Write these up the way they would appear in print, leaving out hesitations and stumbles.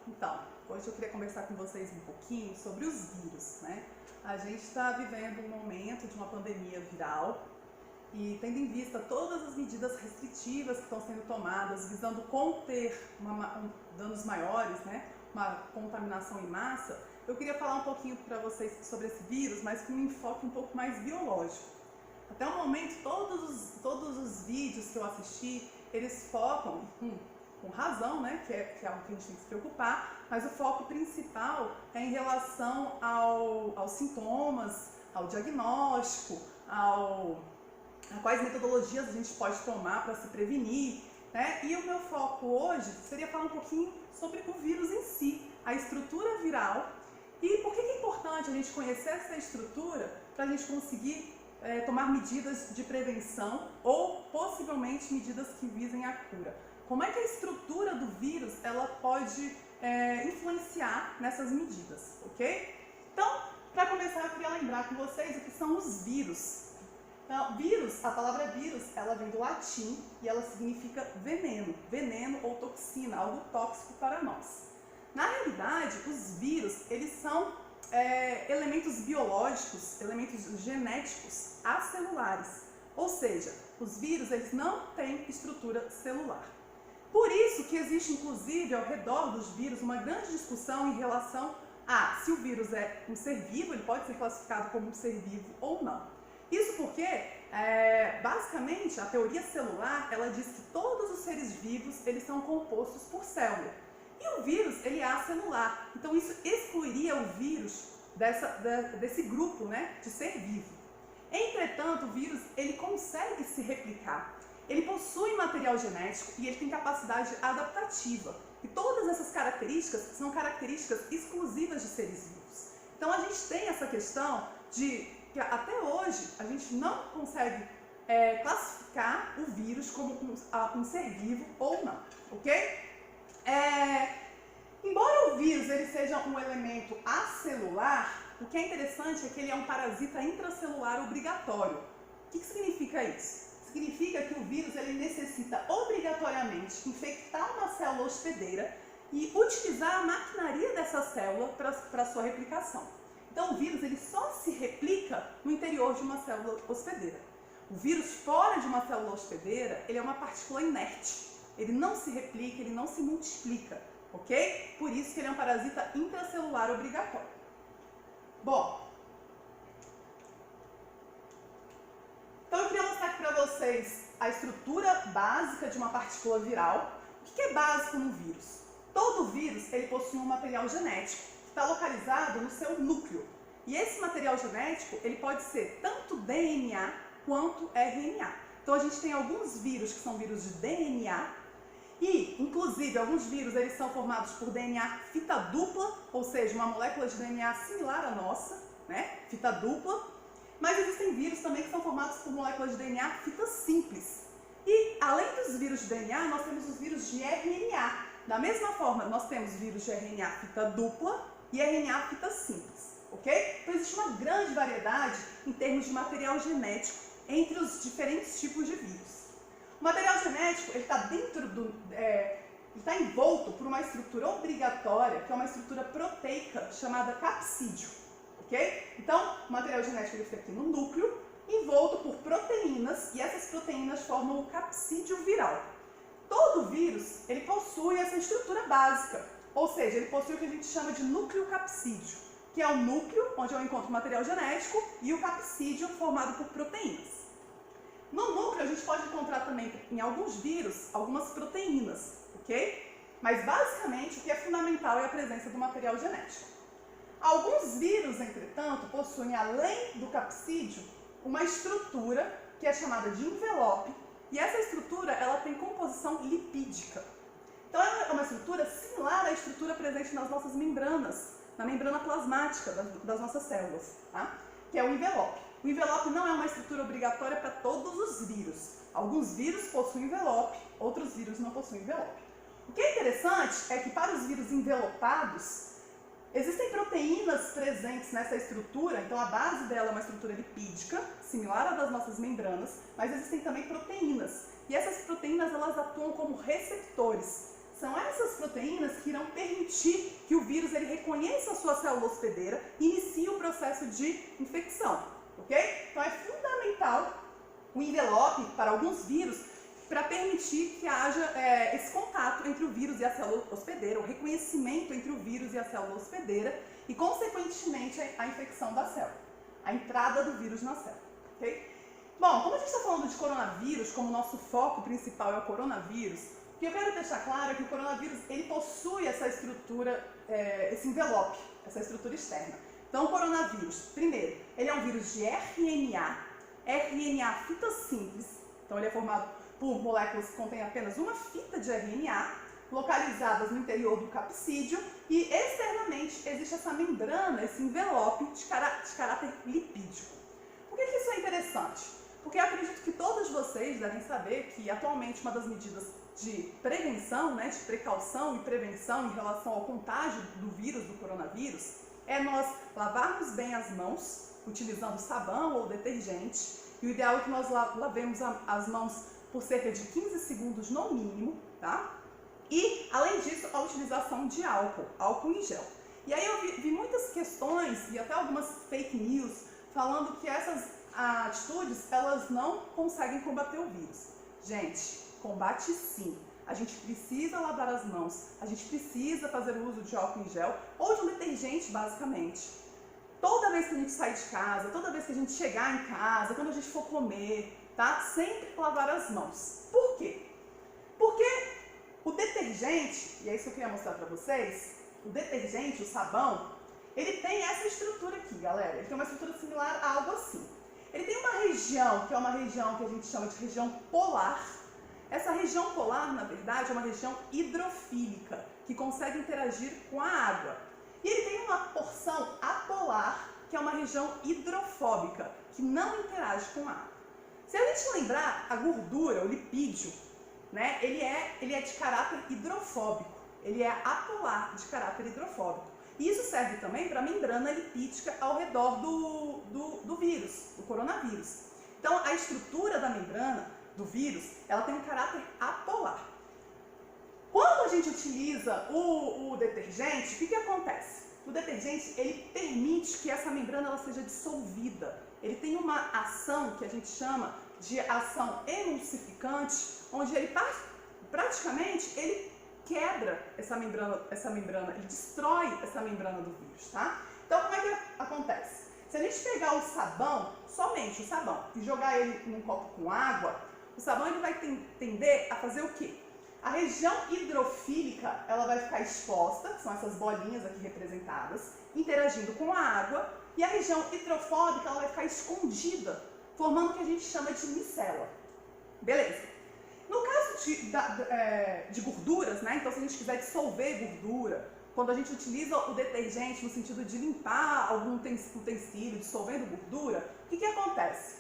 Então, hoje eu queria conversar com vocês um pouquinho sobre os vírus, né? A gente está vivendo um momento de uma pandemia viral e tendo em vista todas as medidas restritivas que estão sendo tomadas, visando conter danos maiores, né? Uma contaminação em massa, eu queria falar um pouquinho para vocês sobre esse vírus, mas com um enfoque um pouco mais biológico. Até o momento, todos os vídeos que eu assisti, eles focam, com razão, né, que é algo que a gente tem que se preocupar, mas o foco principal é em relação aos sintomas, ao diagnóstico, a quais metodologias a gente pode tomar para se prevenir, né? E o meu foco hoje seria falar um pouquinho sobre o vírus em si, a estrutura viral e por que é importante a gente conhecer essa estrutura para a gente conseguir tomar medidas de prevenção ou possivelmente medidas que visem a cura. Como é que a estrutura do vírus ela pode influenciar nessas medidas, ok? Então, para começar, eu queria lembrar com vocês o que são os vírus. Então, vírus, a palavra vírus, ela vem do latim e ela significa veneno ou toxina, algo tóxico para nós. Na realidade, os vírus, eles são elementos biológicos, elementos genéticos acelulares. Ou seja, os vírus, eles não têm estrutura celular. Por isso que existe, inclusive, ao redor dos vírus, uma grande discussão em relação a se o vírus é um ser vivo, ele pode ser classificado como um ser vivo ou não. Isso porque, basicamente, a teoria celular, ela diz que todos os seres vivos, eles são compostos por célula. E o vírus, ele é acelular. Então, isso excluiria o vírus desse grupo, né, de ser vivo. Entretanto, o vírus, ele consegue se replicar. Ele possui material genético e ele tem capacidade adaptativa. E todas essas características são características exclusivas de seres vivos. Então a gente tem essa questão de que até hoje a gente não consegue classificar o vírus como um ser vivo ou não, ok? Embora o vírus ele seja um elemento acelular, o que é interessante é que ele é um parasita intracelular obrigatório. O que significa isso? Significa que o vírus ele necessita obrigatoriamente infectar uma célula hospedeira e utilizar a maquinaria dessa célula para sua replicação. Então o vírus ele só se replica no interior de uma célula hospedeira. O vírus fora de uma célula hospedeira, ele é uma partícula inerte. Ele não se replica, ele não se multiplica, ok? Por isso que ele é um parasita intracelular obrigatório. Bom, então eu queria mostrar aqui para vocês a estrutura básica de uma partícula viral. O que é básico no vírus? Todo vírus ele possui um material genético que está localizado no seu núcleo. E esse material genético ele pode ser tanto DNA quanto RNA. Então a gente tem alguns vírus que são vírus de DNA e, inclusive, alguns vírus eles são formados por DNA fita dupla, ou seja, uma molécula de DNA similar à nossa, né? Fita dupla. Mas existem vírus também que são formados por moléculas de DNA fita simples. E, além dos vírus de DNA, nós temos os vírus de RNA. Da mesma forma, nós temos vírus de RNA fita dupla e RNA fita simples, ok? Então, existe uma grande variedade em termos de material genético entre os diferentes tipos de vírus. O material genético, ele está envolto por uma estrutura obrigatória, que é uma estrutura proteica chamada capsídeo. Okay? Então, o material genético ele fica aqui no núcleo, envolto por proteínas, e essas proteínas formam o capsídeo viral. Todo vírus ele possui essa estrutura básica, ou seja, ele possui o que a gente chama de núcleo capsídeo, que é o núcleo onde eu encontro o material genético e o capsídeo formado por proteínas. No núcleo, a gente pode encontrar também, em alguns vírus, algumas proteínas, ok? Mas, basicamente, o que é fundamental é a presença do material genético. Alguns vírus, entretanto, possuem, além do capsídeo, uma estrutura que é chamada de envelope, e essa estrutura ela tem composição lipídica. Então, ela é uma estrutura similar à estrutura presente nas nossas membranas, na membrana plasmática das nossas células, tá? Que é o envelope. O envelope não é uma estrutura obrigatória para todos os vírus. Alguns vírus possuem envelope, outros vírus não possuem envelope. O que é interessante é que para os vírus envelopados, existem proteínas presentes nessa estrutura, então a base dela é uma estrutura lipídica, similar à das nossas membranas, mas existem também proteínas. E essas proteínas elas atuam como receptores. São essas proteínas que irão permitir que o vírus ele reconheça a sua célula hospedeira e inicie o processo de infecção, ok? Então é fundamental o envelope para alguns vírus para permitir que haja esse contato entre o vírus e a célula hospedeira, o reconhecimento entre o vírus e a célula hospedeira e, consequentemente, a infecção da célula, a entrada do vírus na célula, ok? Bom, como a gente está falando de coronavírus, como o nosso foco principal é o coronavírus, o que eu quero deixar claro é que o coronavírus ele possui essa estrutura, esse envelope, essa estrutura externa. Então, o coronavírus, primeiro, ele é um vírus de RNA fita simples. Então, ele é formado por moléculas que contêm apenas uma fita de RNA, localizadas no interior do capsídeo, e externamente existe essa membrana, esse envelope de caráter lipídico. Por que isso é interessante? Porque eu acredito que todos vocês devem saber que atualmente uma das medidas de prevenção, né, de precaução e prevenção em relação ao contágio do vírus, do coronavírus, é nós lavarmos bem as mãos, utilizando sabão ou detergente, e o ideal é que nós lavemos as mãos por cerca de 15 segundos no mínimo, tá? E, além disso, a utilização de álcool em gel. E aí eu vi muitas questões e até algumas fake news falando que essas atitudes, elas não conseguem combater o vírus. Gente, combate sim. A gente precisa lavar as mãos, a gente precisa fazer o uso de álcool em gel ou de um detergente, basicamente. Toda vez que a gente sair de casa, toda vez que a gente chegar em casa, quando a gente for comer, tá? Sempre lavar as mãos. Por quê? Porque o detergente, e é isso que eu queria mostrar para vocês, o detergente, o sabão, ele tem essa estrutura aqui, galera. Ele tem uma estrutura similar a algo assim. Ele tem uma região, que é uma região que a gente chama de região polar. Essa região polar, na verdade, é uma região hidrofílica, que consegue interagir com a água. E ele tem uma porção apolar, que é uma região hidrofóbica, que não interage com a água. Se a gente lembrar, a gordura, o lipídio, né, ele é de caráter hidrofóbico, ele é apolar, de caráter hidrofóbico. E isso serve também para a membrana lipídica ao redor do vírus, do coronavírus. Então, a estrutura da membrana do vírus, ela tem um caráter apolar. Quando a gente utiliza o detergente, o que acontece? O detergente, ele permite que essa membrana ela seja dissolvida. Ele tem uma ação que a gente chama de ação emulsificante, onde ele praticamente ele quebra essa membrana, ele destrói essa membrana do vírus, tá? Então, como é que acontece? Se a gente pegar o sabão, somente o sabão, e jogar ele num copo com água, o sabão ele vai tender a fazer o quê? A região hidrofílica, ela vai ficar exposta, que são essas bolinhas aqui representadas, interagindo com a água, e a região hidrofóbica, ela vai ficar escondida, formando o que a gente chama de micela. Beleza. No caso de gorduras, né? Então se a gente quiser dissolver gordura, quando a gente utiliza o detergente no sentido de limpar algum utensílio, dissolvendo gordura, o que acontece?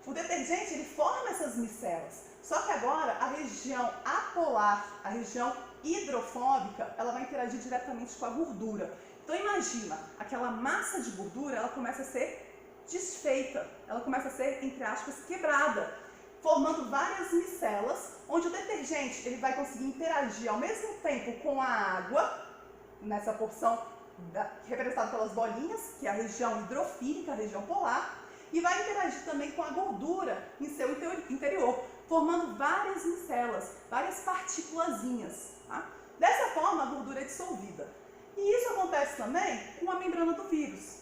O detergente ele forma essas micelas, só que agora a região apolar, a região hidrofóbica, ela vai interagir diretamente com a gordura. Então imagina, aquela massa de gordura, ela começa a ser desfeita, ela começa a ser, entre aspas, quebrada, formando várias micelas, onde o detergente ele vai conseguir interagir ao mesmo tempo com a água, nessa porção representada pelas bolinhas, que é a região hidrofílica, a região polar, e vai interagir também com a gordura em seu interior, formando várias micelas, várias partículazinhas. Tá? Dessa forma, a gordura é dissolvida. E isso acontece também com a membrana do vírus.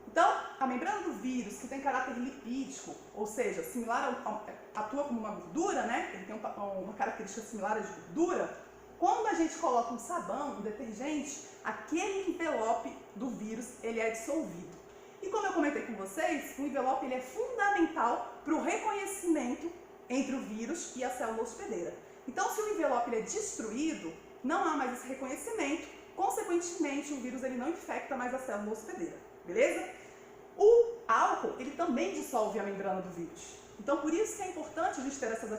Então, a membrana do vírus, que tem caráter lipídico, ou seja, atua como uma gordura, né? Ele tem uma característica similar à de gordura. Quando a gente coloca um sabão, um detergente, aquele envelope do vírus, ele é dissolvido. E como eu comentei com vocês, o envelope ele é fundamental para o reconhecimento entre o vírus e a célula hospedeira. Então, se o envelope ele é destruído, não há mais esse reconhecimento, consequentemente, o vírus ele não infecta mais a célula hospedeira, beleza? O álcool, ele também dissolve a membrana do vírus. Então, por isso que é importante a gente ter essas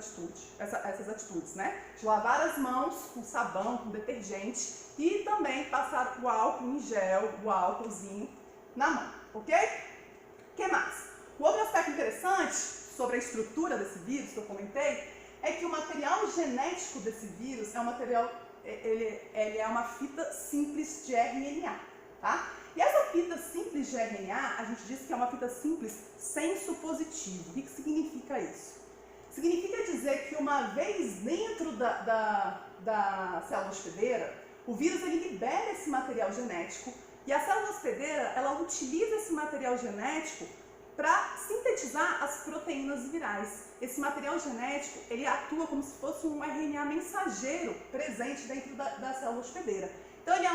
atitudes, né? De lavar as mãos com sabão, com detergente e também passar o álcool em gel, o álcoolzinho na mão, ok? O que mais? O outro aspecto interessante sobre a estrutura desse vírus que eu comentei é que o material genético desse vírus é um material ele é uma fita simples de RNA, tá? E essa fita simples de RNA, a gente diz que é uma fita simples senso positivo. O que significa isso? Significa dizer que uma vez dentro da célula hospedeira, o vírus ele libera esse material genético e a célula hospedeira ela utiliza esse material genético para sintetizar as proteínas virais. Esse material genético ele atua como se fosse um RNA mensageiro presente dentro da célula hospedeira. Então ele é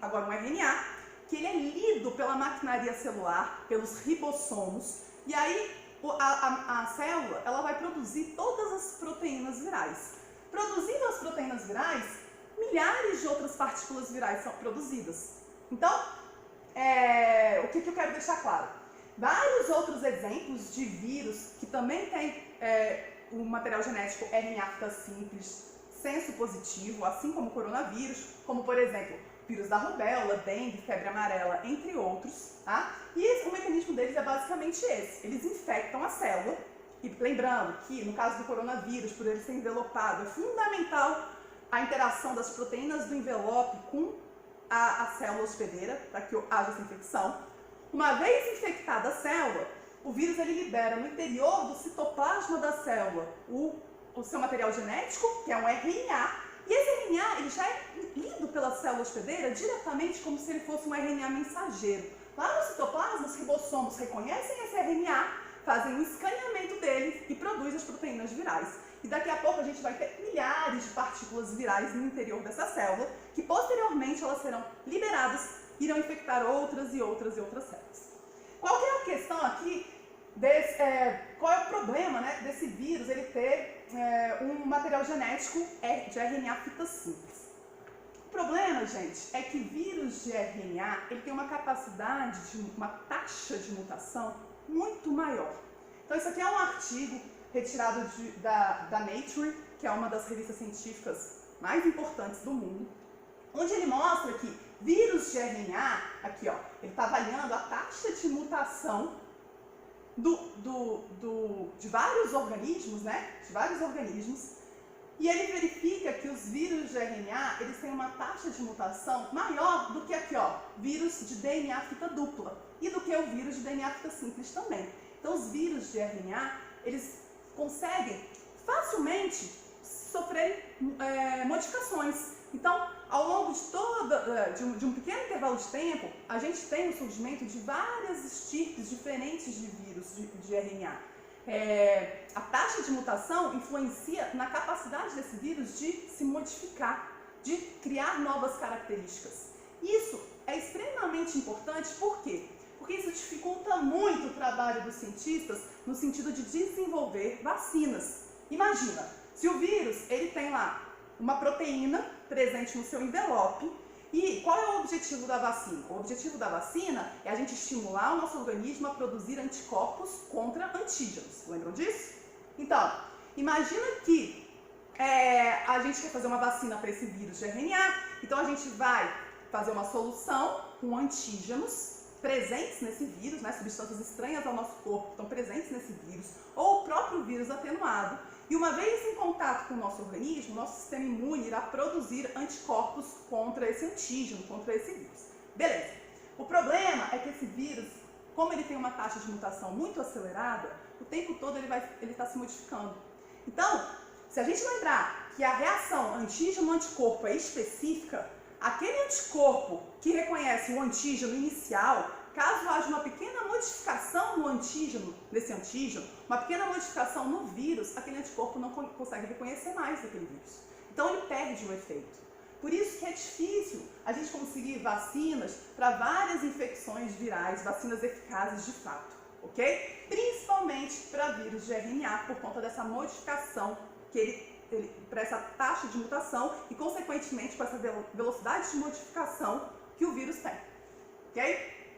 agora um RNA que ele é lido pela maquinaria celular, pelos ribossomos, e aí a célula ela vai produzir todas as proteínas virais. Produzindo as proteínas virais, milhares de outras partículas virais são produzidas. Então, o que eu quero deixar claro? Vários outros exemplos de vírus que também têm o material genético RNA fita simples, senso positivo, assim como o coronavírus, como por exemplo, vírus da rubéola, dengue, febre amarela, entre outros, tá? E o mecanismo deles é basicamente esse. Eles infectam a célula, e lembrando que no caso do coronavírus, por ele ser envelopado, é fundamental a interação das proteínas do envelope com a célula hospedeira, para que haja essa infecção. Uma vez infectada a célula, o vírus ele libera no interior do citoplasma da célula o seu material genético, que é um RNA, e esse RNA ele já é lido pela célula hospedeira diretamente como se ele fosse um RNA mensageiro. Lá no citoplasma, os ribossomos reconhecem esse RNA, fazem um escaneamento dele e produzem as proteínas virais. E daqui a pouco a gente vai ter milhares de partículas virais no interior dessa célula, que posteriormente elas serão liberadas e irão infectar outras e outras e outras células. Qual que é a questão aqui? Qual é o problema, né, desse vírus ele ter um material genético de RNA fita simples? O problema, gente, é que vírus de RNA ele tem uma capacidade uma taxa de mutação muito maior. Então isso aqui é um artigo retirado da Nature, que é uma das revistas científicas mais importantes do mundo, onde ele mostra que vírus de RNA, aqui ó, ele está avaliando a taxa de mutação de vários organismos, né? De vários organismos, e ele verifica que os vírus de RNA, eles têm uma taxa de mutação maior do que aqui, ó, vírus de DNA fita dupla, e do que o vírus de DNA fita simples também. Então os vírus de RNA, eles conseguem facilmente sofrer modificações. Então, ao longo de um pequeno intervalo de tempo, a gente tem o surgimento de várias estirpes diferentes de vírus de RNA. A taxa de mutação influencia na capacidade desse vírus de se modificar, de criar novas características. Isso é extremamente importante, por quê? Porque isso dificulta muito o trabalho dos cientistas no sentido de desenvolver vacinas. Imagina, se o vírus ele tem lá uma proteína presente no seu envelope, e qual é o objetivo da vacina? O objetivo da vacina é a gente estimular o nosso organismo a produzir anticorpos contra antígenos. Lembram disso? Então, imagina que a gente quer fazer uma vacina para esse vírus de RNA, então a gente vai fazer uma solução com antígenos presentes nesse vírus, né, substâncias estranhas ao nosso corpo que estão presentes nesse vírus, ou o próprio vírus atenuado. E uma vez em contato com o nosso organismo, o nosso sistema imune irá produzir anticorpos contra esse antígeno, contra esse vírus. Beleza. O problema é que esse vírus, como ele tem uma taxa de mutação muito acelerada, o tempo todo ele está se modificando. Então, se a gente lembrar que a reação antígeno-anticorpo é específica, aquele anticorpo que reconhece o antígeno inicial, caso haja uma pequena modificação no antígeno, nesse antígeno, uma pequena modificação no vírus, aquele anticorpo não consegue reconhecer mais aquele vírus. Então ele perde o efeito. Por isso que é difícil a gente conseguir vacinas para várias infecções virais, vacinas eficazes de fato, ok? Principalmente para vírus de RNA, por conta dessa modificação para essa taxa de mutação e, consequentemente, com essa velocidade de modificação que o vírus tem, ok?